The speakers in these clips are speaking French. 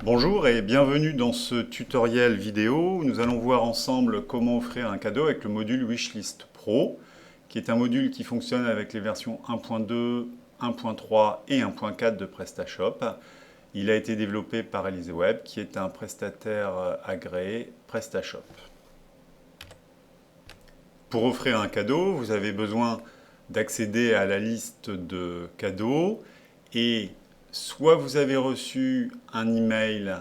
Bonjour et bienvenue dans ce tutoriel vidéo où nous allons voir ensemble comment offrir un cadeau avec le module Wishlist Pro, qui est un module qui fonctionne avec les versions 1.2, 1.3 et 1.4 de PrestaShop. Il a été développé par EliseWeb, qui est un prestataire agréé PrestaShop. Pour offrir un cadeau, vous avez besoin d'accéder à la liste de cadeaux et soit vous avez reçu un email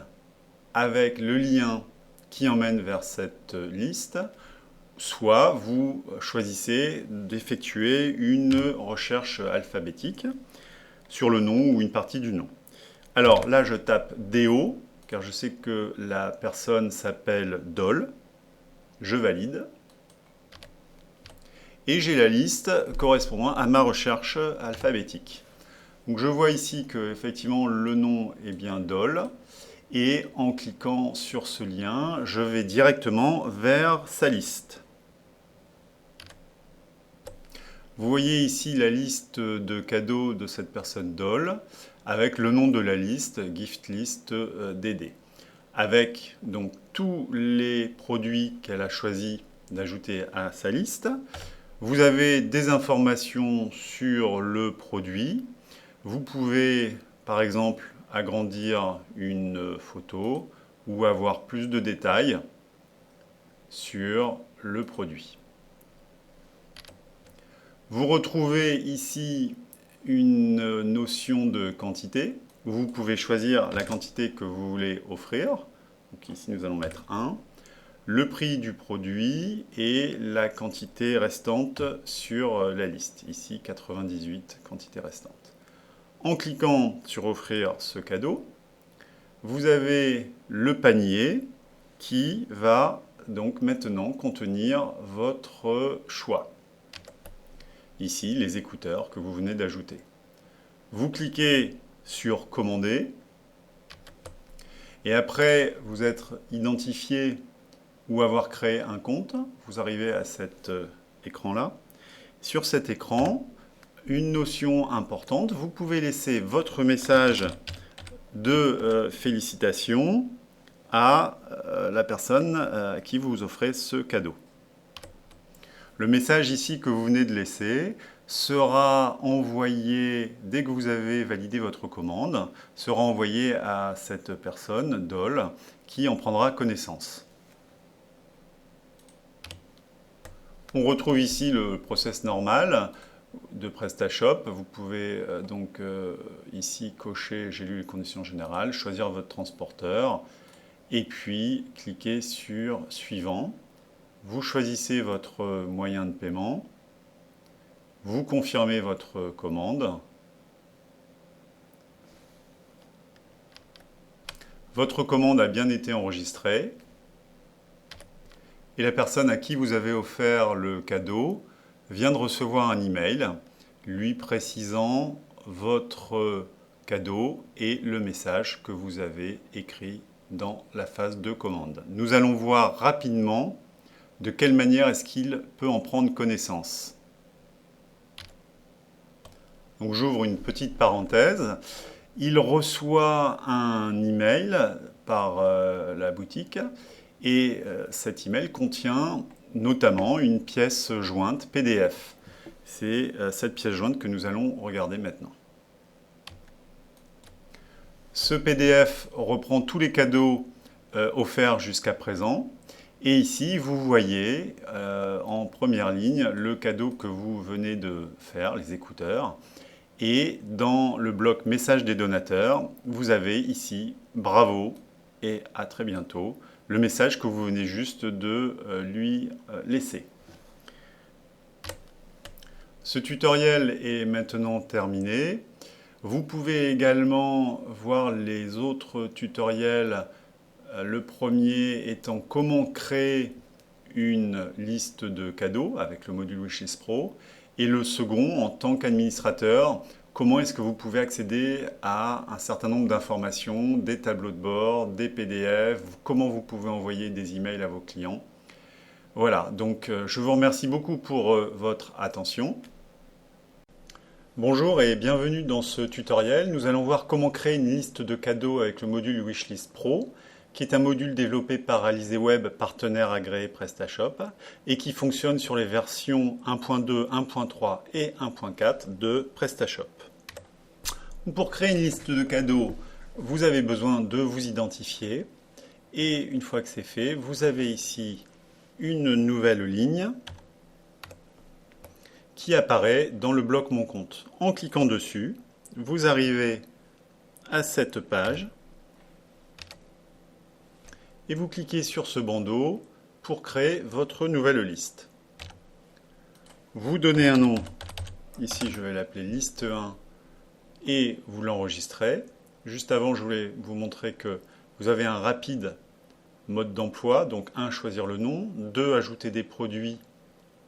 avec le lien qui emmène vers cette liste, soit vous choisissez d'effectuer une recherche alphabétique sur le nom ou une partie du nom. Alors là, je tape DO, car je sais que la personne s'appelle Dol. Je valide. Et j'ai la liste correspondant à ma recherche alphabétique. Donc je vois ici que effectivement le nom est bien Dol. Et en cliquant sur ce lien, je vais directement vers sa liste. Vous voyez ici la liste de cadeaux de cette personne Dol, avec le nom de la liste, Gift List DD. Avec donc tous les produits qu'elle a choisi d'ajouter à sa liste. Vous avez des informations sur le produit. Vous pouvez, par exemple, agrandir une photo ou avoir plus de détails sur le produit. Vous retrouvez ici une notion de quantité. Vous pouvez choisir la quantité que vous voulez offrir. Donc ici, nous allons mettre 1. Le prix du produit et la quantité restante sur la liste. Ici, 98 quantités restantes. En cliquant sur offrir ce cadeau, vous avez le panier qui va donc maintenant contenir votre choix. Ici, les écouteurs que vous venez d'ajouter. Vous cliquez sur commander et après vous être identifié ou avoir créé un compte, vous arrivez à cet écran-là. Sur cet écran, une notion importante, vous pouvez laisser votre message de félicitations à la personne qui vous offrait ce cadeau. Le message ici que vous venez de laisser sera envoyé, dès que vous avez validé votre commande, sera envoyé à cette personne, Dol, qui en prendra connaissance. On retrouve ici le process normal de PrestaShop. Vous pouvez ici cocher « J'ai lu les conditions générales », choisir votre transporteur et puis cliquer sur « Suivant ». Vous choisissez votre moyen de paiement. Vous confirmez votre commande. Votre commande a bien été enregistrée. Et la personne à qui vous avez offert le cadeau vient de recevoir un email lui précisant votre cadeau et le message que vous avez écrit dans la phase de commande. Nous allons voir rapidement de quelle manière est-ce qu'il peut en prendre connaissance. Donc j'ouvre une petite parenthèse. Il reçoit un email par la boutique et cet email contient notamment une pièce jointe PDF. C'est cette pièce jointe que nous allons regarder maintenant. Ce PDF reprend tous les cadeaux offerts jusqu'à présent. Et ici, vous voyez en première ligne le cadeau que vous venez de faire, les écouteurs. Et dans le bloc message des donateurs, vous avez ici « Bravo » et « À très bientôt », le message que vous venez juste de lui laisser. Ce tutoriel est maintenant terminé. Vous pouvez également voir les autres tutoriels. Le premier étant comment créer une liste de cadeaux avec le module Wishlist Pro. Et le second, en tant qu'administrateur, comment est-ce que vous pouvez accéder à un certain nombre d'informations, des tableaux de bord, des PDF, comment vous pouvez envoyer des emails à vos clients. Voilà, donc je vous remercie beaucoup pour votre attention. Bonjour et bienvenue dans ce tutoriel. Nous allons voir comment créer une liste de cadeaux avec le module Wishlist Pro, qui est un module développé par AlizeWeb, partenaire agréé PrestaShop, et qui fonctionne sur les versions 1.2, 1.3 et 1.4 de PrestaShop. Pour créer une liste de cadeaux, vous avez besoin de vous identifier. Et une fois que c'est fait, vous avez ici une nouvelle ligne qui apparaît dans le bloc Mon compte. En cliquant dessus, vous arrivez à cette page et vous cliquez sur ce bandeau pour créer votre nouvelle liste. Vous donnez un nom, ici je vais l'appeler liste 1 et vous l'enregistrez. Juste avant, je voulais vous montrer que vous avez un rapide mode d'emploi, donc 1, choisir le nom, 2, ajouter des produits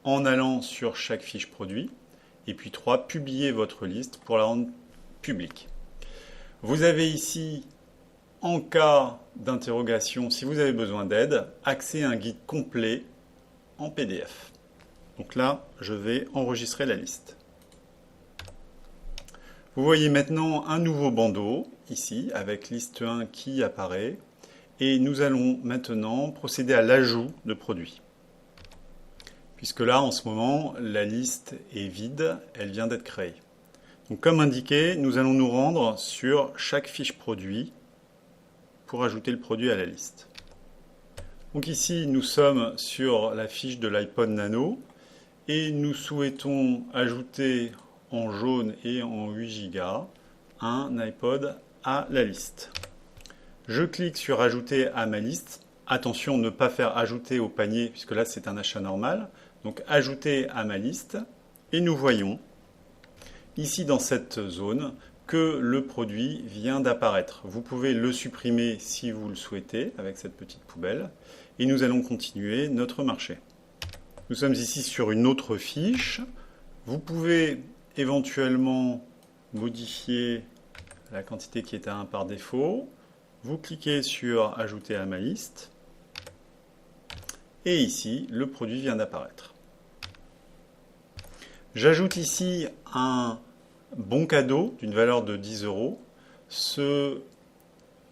en allant sur chaque fiche produit, et puis 3, publier votre liste pour la rendre publique. Vous avez ici, en cas d'interrogation, si vous avez besoin d'aide, accès à un guide complet en PDF. Donc là, je vais enregistrer la liste. Vous voyez maintenant un nouveau bandeau, ici, avec liste 1 qui apparaît, et nous allons maintenant procéder à l'ajout de produits. Puisque là, en ce moment, la liste est vide, elle vient d'être créée. Donc, comme indiqué, nous allons nous rendre sur chaque fiche produit pour ajouter le produit à la liste. Donc ici, nous sommes sur la fiche de l'iPod Nano et nous souhaitons ajouter en jaune et en 8 Go un iPod à la liste. Je clique sur ajouter à ma liste. Attention, ne pas faire ajouter au panier puisque là c'est un achat normal. Donc ajouter à ma liste et nous voyons ici dans cette zone que le produit vient d'apparaître. Vous pouvez le supprimer si vous le souhaitez avec cette petite poubelle et nous allons continuer notre marché. Nous sommes ici sur une autre fiche. Vous pouvez éventuellement modifier la quantité qui est à 1 par défaut. Vous cliquez sur ajouter à ma liste et ici le produit vient d'apparaître. J'ajoute ici un bon cadeau d'une valeur de 10 €. Ce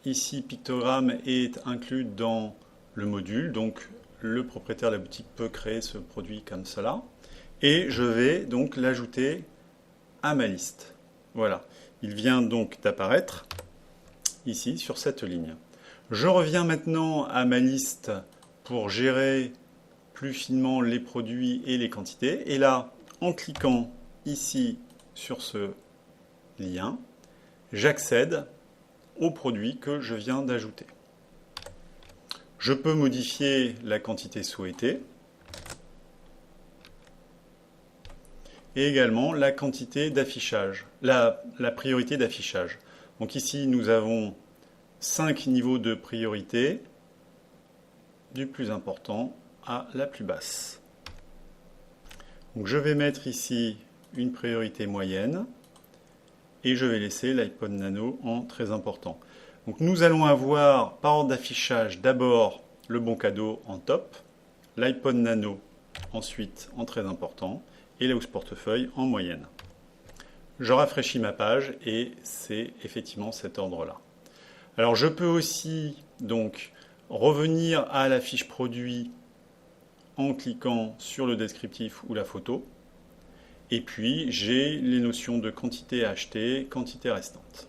ici pictogramme est inclus dans le module, donc le propriétaire de la boutique peut créer ce produit comme cela. Et je vais donc l'ajouter à ma liste. Voilà, il vient donc d'apparaître ici sur cette ligne. Je reviens maintenant à ma liste pour gérer plus finement les produits et les quantités. Et là, en cliquant ici sur ce lien, j'accède au produit que je viens d'ajouter. Je peux modifier la quantité souhaitée et également la quantité d'affichage, la priorité d'affichage. Donc ici, nous avons 5 niveaux de priorité, du plus important à la plus basse. Donc je vais mettre ici une priorité moyenne et je vais laisser l'iPod Nano en très important. Donc nous allons avoir par ordre d'affichage d'abord le bon cadeau en top, l'iPod Nano ensuite en très important et la housse portefeuille en moyenne. Je rafraîchis ma page et c'est effectivement cet ordre-là. Alors je peux aussi donc revenir à la fiche produit en cliquant sur le descriptif ou la photo. Et puis, j'ai les notions de quantité achetée, quantité restante.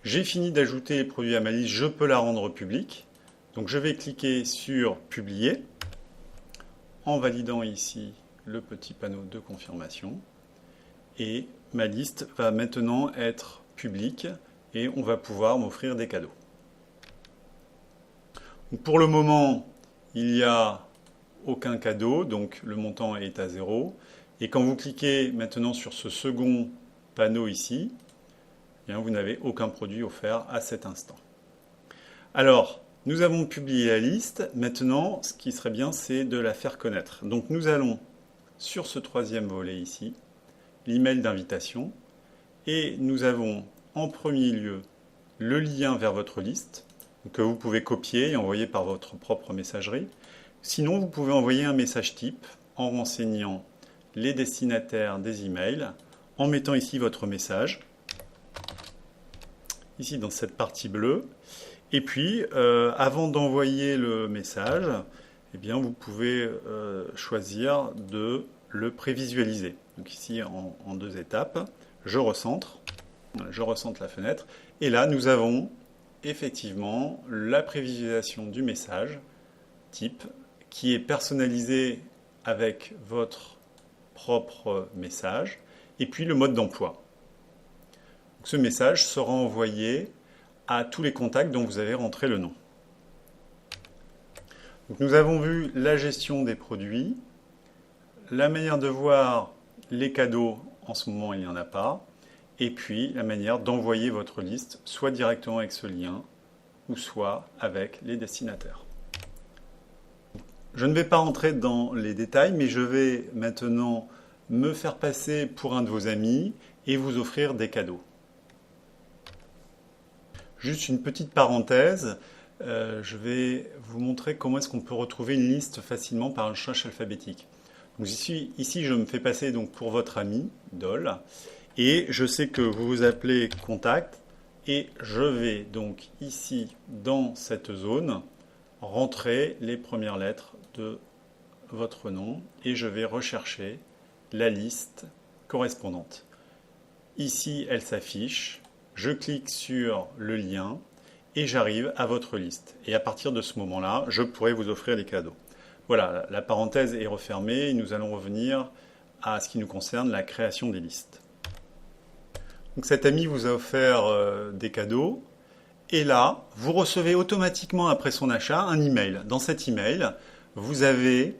J'ai fini d'ajouter les produits à ma liste, je peux la rendre publique. Donc, je vais cliquer sur Publier en validant ici le petit panneau de confirmation. Et ma liste va maintenant être publique et on va pouvoir m'offrir des cadeaux. Donc, pour le moment, il n'y a aucun cadeau, donc le montant est à 0. Et quand vous cliquez maintenant sur ce second panneau ici, eh bien, vous n'avez aucun produit offert à cet instant. Alors, nous avons publié la liste. Maintenant, ce qui serait bien, c'est de la faire connaître. Donc nous allons sur ce troisième volet ici, l'email d'invitation, et nous avons en premier lieu le lien vers votre liste, que vous pouvez copier et envoyer par votre propre messagerie. Sinon, vous pouvez envoyer un message type en renseignant les destinataires des emails en mettant ici votre message, ici dans cette partie bleue. Et puis, avant d'envoyer le message, eh bien, vous pouvez choisir de le prévisualiser. Donc ici, en 2 étapes, je recentre la fenêtre. Et là, nous avons effectivement la prévisualisation du message type qui est personnalisé avec votre propre message et puis le mode d'emploi. Ce message sera envoyé à tous les contacts dont vous avez rentré le nom. Donc nous avons vu la gestion des produits, la manière de voir les cadeaux, en ce moment il n'y en a pas, et puis la manière d'envoyer votre liste, soit directement avec ce lien, ou soit avec les destinataires. Je ne vais pas rentrer dans les détails, mais je vais maintenant me faire passer pour un de vos amis et vous offrir des cadeaux. Juste une petite parenthèse, je vais vous montrer comment est-ce qu'on peut retrouver une liste facilement par une recherche alphabétique. Donc ici, je me fais passer donc pour votre ami, Dol, et je sais que vous vous appelez Contact, et je vais donc ici, dans cette zone, rentrer les premières lettres de votre nom, et je vais rechercher la liste correspondante. Ici, elle s'affiche. Je clique sur le lien et j'arrive à votre liste. Et à partir de ce moment-là, je pourrai vous offrir les cadeaux. Voilà, la parenthèse est refermée et nous allons revenir à ce qui nous concerne, la création des listes. Donc cet ami vous a offert des cadeaux et là, vous recevez automatiquement après son achat un email. Dans cet email, vous avez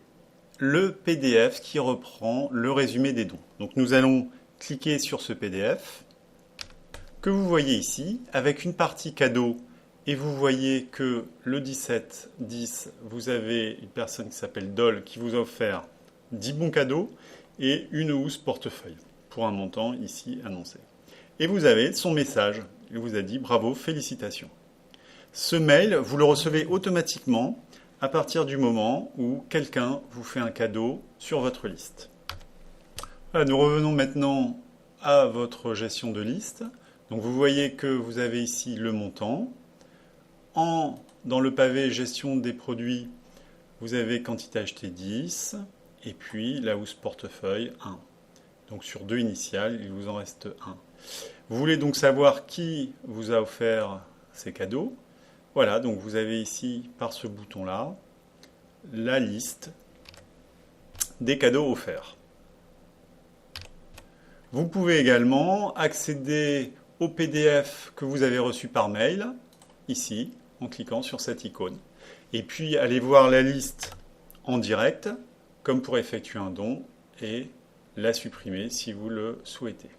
le PDF qui reprend le résumé des dons. Donc nous allons cliquer sur ce PDF que vous voyez ici, avec une partie cadeau, et vous voyez que le 17-10, vous avez une personne qui s'appelle Dol qui vous a offert 10 bons cadeaux et une housse portefeuille, pour un montant ici annoncé. Et vous avez son message, il vous a dit bravo, félicitations. Ce mail, vous le recevez automatiquement à partir du moment où quelqu'un vous fait un cadeau sur votre liste. Voilà, nous revenons maintenant à votre gestion de liste. Donc vous voyez que vous avez ici le montant. Dans le pavé gestion des produits, vous avez quantité achetée 10 et puis la housse portefeuille 1. Donc sur 2 initiales, il vous en reste 1. Vous voulez donc savoir qui vous a offert ces cadeaux. Voilà, donc vous avez ici par ce bouton-là la liste des cadeaux offerts. Vous pouvez également accéder au PDF que vous avez reçu par mail, ici, en cliquant sur cette icône. Et puis, aller voir la liste en direct, comme pour effectuer un don, et la supprimer si vous le souhaitez.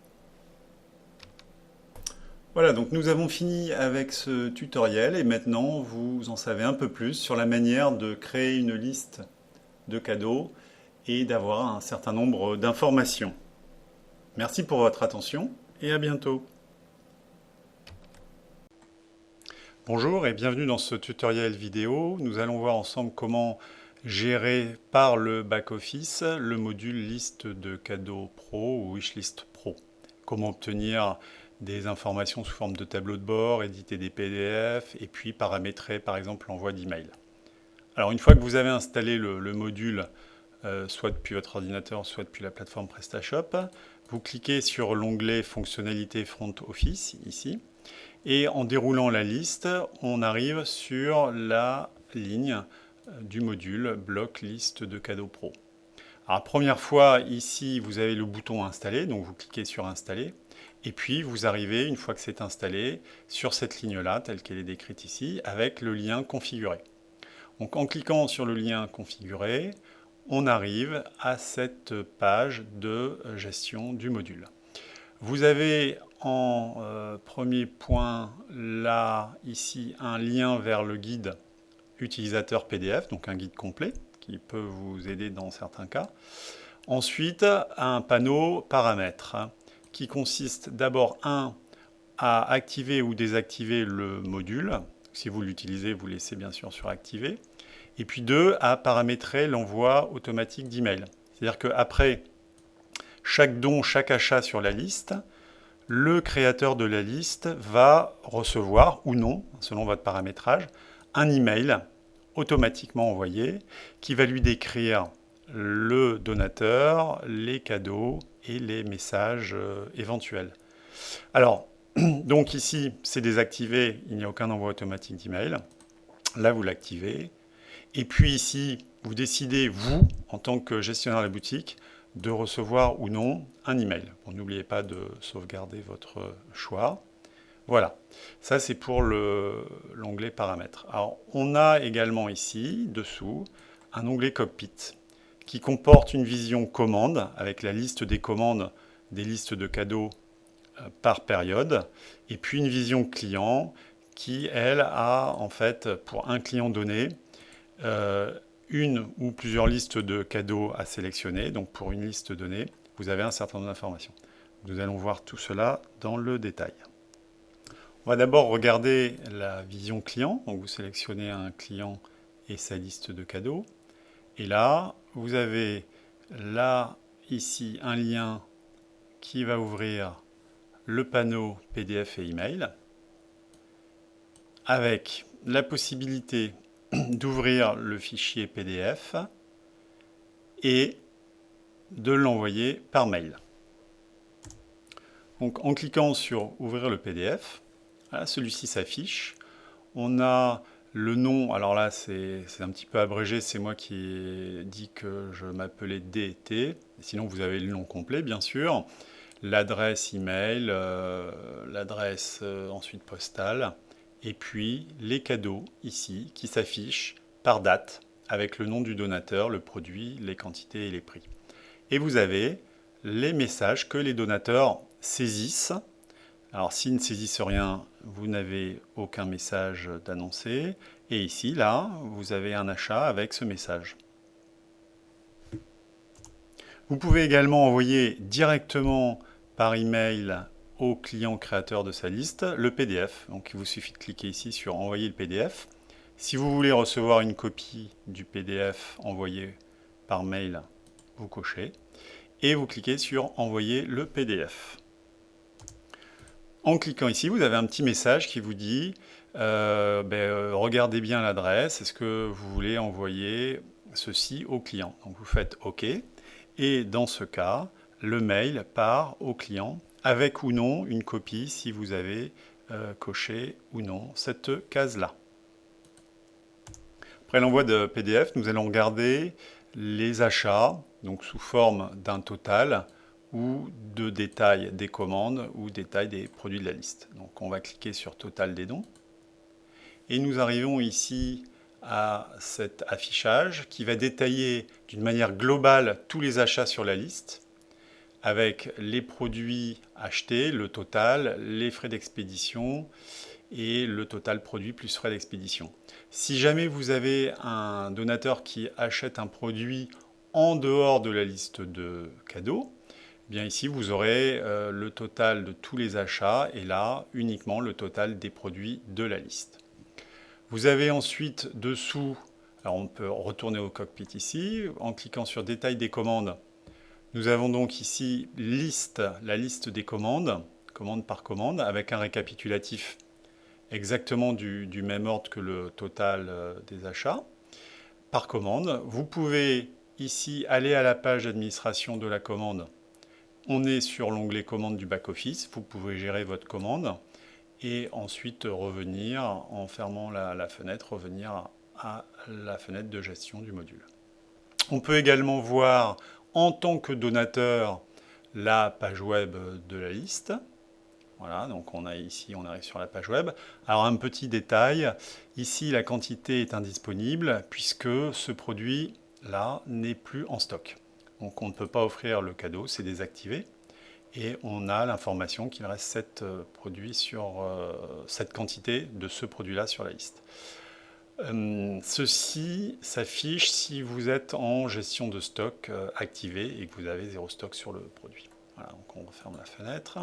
Voilà, donc nous avons fini avec ce tutoriel, et maintenant, vous en savez un peu plus sur la manière de créer une liste de cadeaux et d'avoir un certain nombre d'informations. Merci pour votre attention, et à bientôt. Bonjour et bienvenue dans ce tutoriel vidéo. Nous allons voir ensemble comment gérer par le back-office le module liste de cadeaux pro ou wishlist pro. Comment obtenir des informations sous forme de tableau de bord, éditer des PDF et puis paramétrer par exemple l'envoi d'email. Alors une fois que vous avez installé le module, soit depuis votre ordinateur, soit depuis la plateforme PrestaShop, vous cliquez sur l'onglet fonctionnalités front office ici. Et en déroulant la liste, on arrive sur la ligne du module bloc liste de cadeaux pro. Alors première fois, ici, vous avez le bouton installer, donc vous cliquez sur installer. Et puis vous arrivez, une fois que c'est installé, sur cette ligne-là, telle qu'elle est décrite ici, avec le lien configuré. Donc en cliquant sur le lien configuré, on arrive à cette page de gestion du module. Vous avez en premier point, là, ici, un lien vers le guide utilisateur PDF, donc un guide complet, qui peut vous aider dans certains cas. Ensuite, un panneau paramètres, qui consiste d'abord, à activer ou désactiver le module. Si vous l'utilisez, vous laissez bien sûr sur activer. Et puis 2, à paramétrer l'envoi automatique d'email. C'est-à-dire qu'après chaque don, chaque achat sur la liste, le créateur de la liste va recevoir ou non, selon votre paramétrage, un email automatiquement envoyé qui va lui décrire le donateur, les cadeaux et les messages éventuels. Alors, donc ici, c'est désactivé, il n'y a aucun envoi automatique d'email. Là, vous l'activez. Et puis ici, vous décidez, vous, en tant que gestionnaire de la boutique, de recevoir ou non un email. Bon, n'oubliez pas de sauvegarder votre choix. Voilà, ça c'est pour l'onglet paramètres. Alors, on a également ici, dessous, un onglet cockpit qui comporte une vision commande avec la liste des commandes des listes de cadeaux par période, et puis une vision client qui, elle, a en fait, pour un client donné, une ou plusieurs listes de cadeaux à sélectionner. Donc pour une liste donnée, vous avez un certain nombre d'informations. Nous allons voir tout cela dans le détail. On va d'abord regarder la vision client. Donc vous sélectionnez un client et sa liste de cadeaux. Et là, vous avez là, ici, un lien qui va ouvrir le panneau PDF et email avec la possibilité d'ouvrir le fichier PDF et de l'envoyer par mail. Donc en cliquant sur ouvrir le PDF, celui-ci s'affiche. On a le nom, alors là c'est un petit peu abrégé, c'est moi qui ai dit que je m'appelais DT, sinon vous avez le nom complet bien sûr, l'adresse email, l'adresse ensuite postale, et puis les cadeaux ici qui s'affichent par date avec le nom du donateur, le produit, les quantités et les prix. Et vous avez les messages que les donateurs saisissent. Alors s'ils ne saisissent rien, vous n'avez aucun message d'annoncer. Et ici, là, vous avez un achat avec ce message. Vous pouvez également envoyer directement par email au client créateur de sa liste le PDF. Donc il vous suffit de cliquer ici sur envoyer le PDF. Si vous voulez recevoir une copie du PDF envoyé par mail, vous cochez et vous cliquez sur envoyer le PDF. En cliquant ici, vous avez un petit message qui vous dit regardez bien l'adresse, est-ce que vous voulez envoyer ceci au client? Donc vous faites OK et dans ce cas, le mail part au client avec ou non une copie si vous avez coché ou non cette case-là. Après l'envoi de PDF, nous allons regarder les achats, donc sous forme d'un total ou de détail des commandes ou détail des produits de la liste. Donc on va cliquer sur total des dons et nous arrivons ici à cet affichage qui va détailler d'une manière globale tous les achats sur la liste avec les produits achetés, le total, les frais d'expédition et le total produit plus frais d'expédition. Si jamais vous avez un donateur qui achète un produit en dehors de la liste de cadeaux, bien ici vous aurez le total de tous les achats et là uniquement le total des produits de la liste. Vous avez ensuite dessous, alors on peut retourner au cockpit ici, en cliquant sur détail des commandes. Nous avons donc ici la liste des commandes, commande par commande, avec un récapitulatif exactement du même ordre que le total des achats par commande. Vous pouvez ici aller à la page d'administration de la commande. On est sur l'onglet commande du back-office. Vous pouvez gérer votre commande et ensuite revenir, en fermant la fenêtre, revenir à la fenêtre de gestion du module. On peut également voir en tant que donateur la page web de la liste. Voilà, donc on arrive sur la page web. Alors un petit détail, ici la quantité est indisponible puisque ce produit-là n'est plus en stock. Donc on ne peut pas offrir le cadeau, c'est désactivé. Et on a l'information qu'il reste 7 produits sur cette quantité de ce produit-là sur la liste. Ceci s'affiche si vous êtes en gestion de stock activé et que vous avez 0 stock sur le produit. Voilà, donc on referme la fenêtre.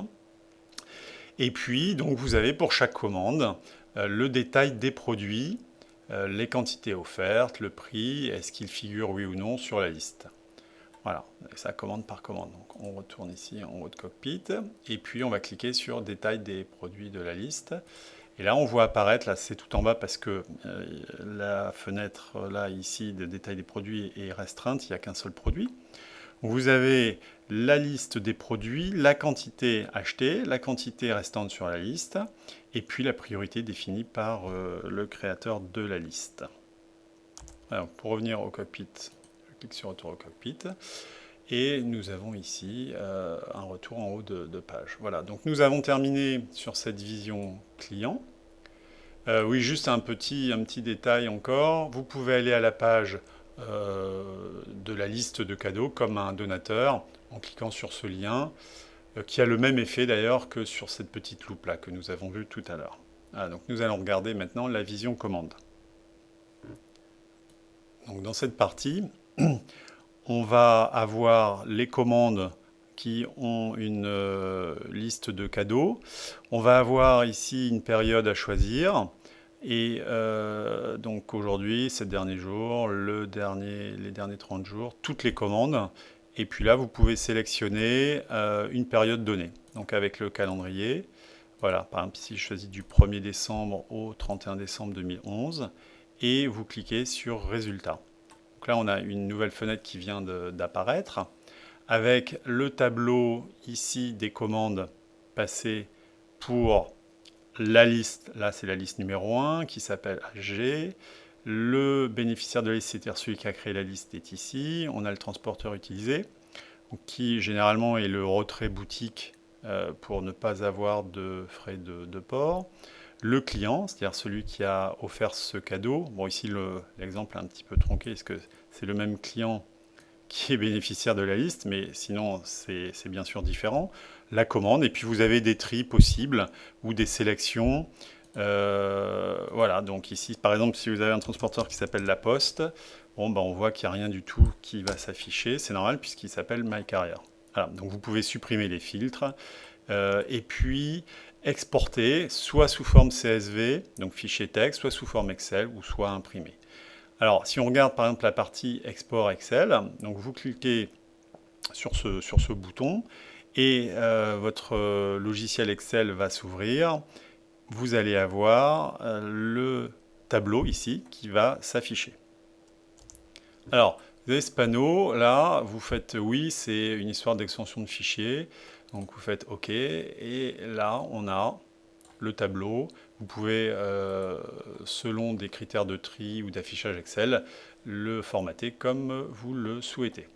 Et puis, donc, vous avez pour chaque commande le détail des produits, les quantités offertes, le prix, est-ce qu'il figure oui ou non sur la liste. Voilà, et ça commande par commande. Donc on retourne ici en haut de cockpit, et puis on va cliquer sur détail des produits de la liste. Et là on voit apparaître, là c'est tout en bas parce que la fenêtre là ici de détail des produits est restreinte, il n'y a qu'un seul produit. Vous avez la liste des produits, la quantité achetée, la quantité restante sur la liste, et puis la priorité définie par le créateur de la liste. Alors, pour revenir au cockpit, je clique sur Retour au cockpit, et nous avons ici un retour en haut de page. Voilà, donc nous avons terminé sur cette vision client. Oui, juste un petit détail encore. Vous pouvez aller à la page de la liste de cadeaux comme un donateur en cliquant sur ce lien qui a le même effet d'ailleurs que sur cette petite loupe là que nous avons vue tout à l'heure. Donc nous allons regarder maintenant la vision commande. Donc dans cette partie, on va avoir les commandes qui ont une liste de cadeaux. On va avoir ici une période à choisir. Et donc aujourd'hui, ces derniers jours, les derniers 30 jours, toutes les commandes. Et puis là, vous pouvez sélectionner une période donnée. Donc avec le calendrier, voilà, par exemple ici, je choisis du 1er décembre au 31 décembre 2011. Et vous cliquez sur Résultats. Donc là, on a une nouvelle fenêtre qui vient d'apparaître avec le tableau ici des commandes passées pour la liste, là c'est la liste numéro 1 qui s'appelle HG. Le bénéficiaire de la liste, c'est-à-dire celui qui a créé la liste, est ici. On a le transporteur utilisé, qui généralement est le retrait boutique pour ne pas avoir de frais de port. Le client, c'est-à-dire celui qui a offert ce cadeau. Bon, ici l'exemple est un petit peu tronqué, parce que c'est le même client qui est bénéficiaire de la liste, mais sinon c'est bien sûr différent. La commande, et puis vous avez des tris possibles ou des sélections. Voilà, donc ici par exemple si vous avez un transporteur qui s'appelle La Poste, bon, ben, on voit qu'il n'y a rien du tout qui va s'afficher, c'est normal puisqu'il s'appelle My Carrier. Voilà, donc vous pouvez supprimer les filtres et puis exporter soit sous forme CSV, donc fichier texte, soit sous forme Excel ou soit imprimé. Alors, si on regarde par exemple la partie Export Excel, donc vous cliquez sur ce bouton et votre logiciel Excel va s'ouvrir. Vous allez avoir le tableau ici qui va s'afficher. Alors, vous avez ce panneau, là, vous faites oui, c'est une histoire d'extension de fichier. Donc vous faites OK, et là, on a le tableau. Vous pouvez, selon des critères de tri ou d'affichage Excel, le formater comme vous le souhaitez.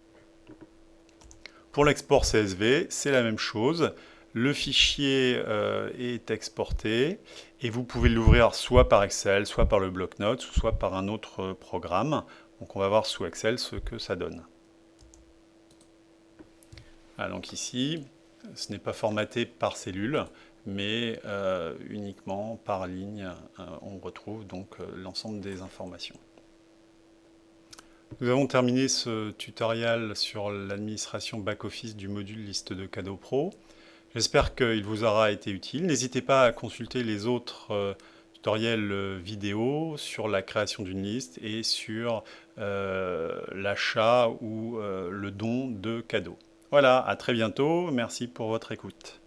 Pour l'export CSV, c'est la même chose. Le fichier est exporté et vous pouvez l'ouvrir soit par Excel, soit par le bloc-notes, soit par un autre programme. Donc on va voir sous Excel ce que ça donne. Ah, donc ici, ce n'est pas formaté par cellule, mais uniquement par ligne. On retrouve donc l'ensemble des informations. Nous avons terminé ce tutoriel sur l'administration back-office du module liste de cadeaux pro. J'espère qu'il vous aura été utile. N'hésitez pas à consulter les autres tutoriels vidéo sur la création d'une liste et sur l'achat ou le don de cadeaux. Voilà, à très bientôt. Merci pour votre écoute.